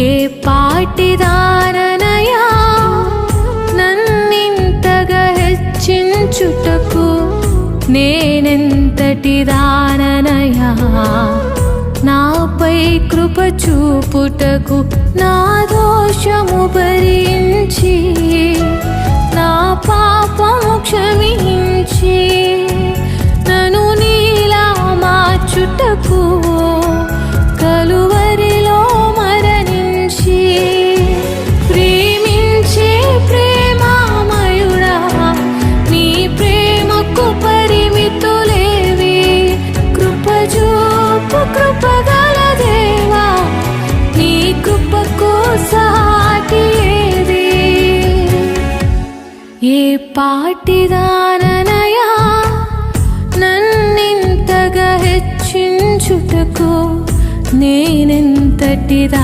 ఏ పాటిదాననయా నన్నింతగా హెచ్చించుటకు, నేనెంతటి దాననయా నాపై కృప చూపుటకు. నా దోషము భరించి నా పాపము క్షమించి నన్ను నీలా మార్చుటకు కలువరిలో మరణించి ప్రేమించే ప్రేమామయుడా, నీ ప్రేమకు పరిమితులేవి. కృపజూపు కృపగల దేవా, నీ కృపకు సాటి ఏది? ఏ పాటిదాననయా నన్నింతగా హెచ్చించుటకు, నేనెంతటిదా